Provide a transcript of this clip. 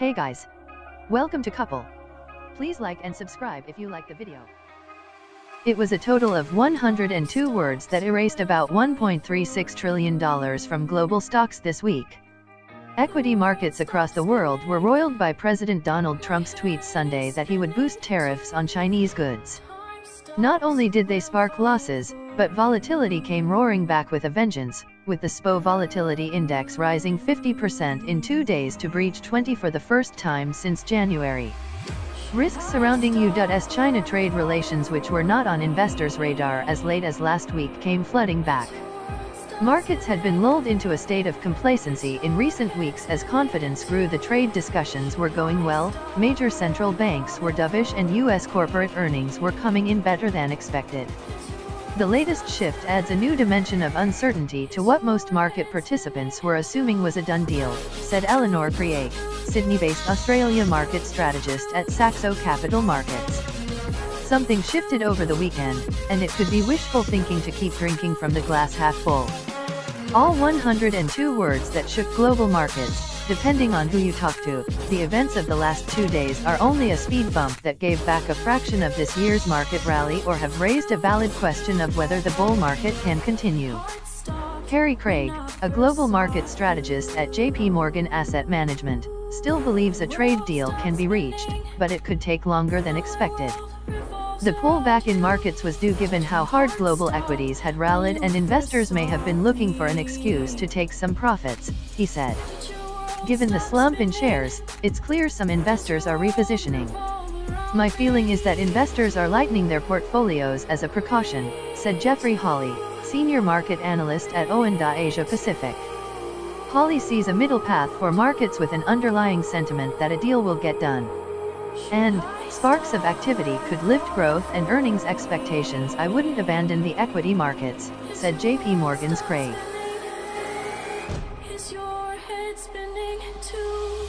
Hey guys! Welcome to Couple. Please like and subscribe if you like the video. It was a total of 102 words that erased about $1.36 trillion from global stocks this week. Equity markets across the world were roiled by President Donald Trump's tweets Sunday that he would boost tariffs on Chinese goods. Not only did they spark losses, but volatility came roaring back with a vengeance, with the SPO volatility index rising 50% in 2 days to breach 20 for the first time since January. Risks surrounding U.S.-China trade relations, which were not on investors' radar as late as last week, came flooding back. Markets had been lulled into a state of complacency in recent weeks as confidence grew. The trade discussions were going well, major central banks were dovish, and U.S. corporate earnings were coming in better than expected. The latest shift adds a new dimension of uncertainty to what most market participants were assuming was a done deal, said Eleanor Craig, Sydney-based Australia market strategist at Saxo Capital Markets. Something shifted over the weekend, and it could be wishful thinking to keep drinking from the glass half full. All 102 words that shook global markets. Depending on who you talk to, the events of the last 2 days are only a speed bump that gave back a fraction of this year's market rally, or have raised a valid question of whether the bull market can continue. Carrie Craig, a global market strategist at JP Morgan Asset Management, still believes a trade deal can be reached, but it could take longer than expected. The pullback in markets was due given how hard global equities had rallied, and investors may have been looking for an excuse to take some profits, he said. Given the slump in shares, it's clear some investors are repositioning. My feeling is that investors are lightening their portfolios as a precaution, said Jeffrey Hawley, senior market analyst at Oanda Asia Pacific. Hawley sees a middle path for markets with an underlying sentiment that a deal will get done. And sparks of activity could lift growth and earnings expectations. I wouldn't abandon the equity markets, said JP Morgan's Craig. Is your head spinning too?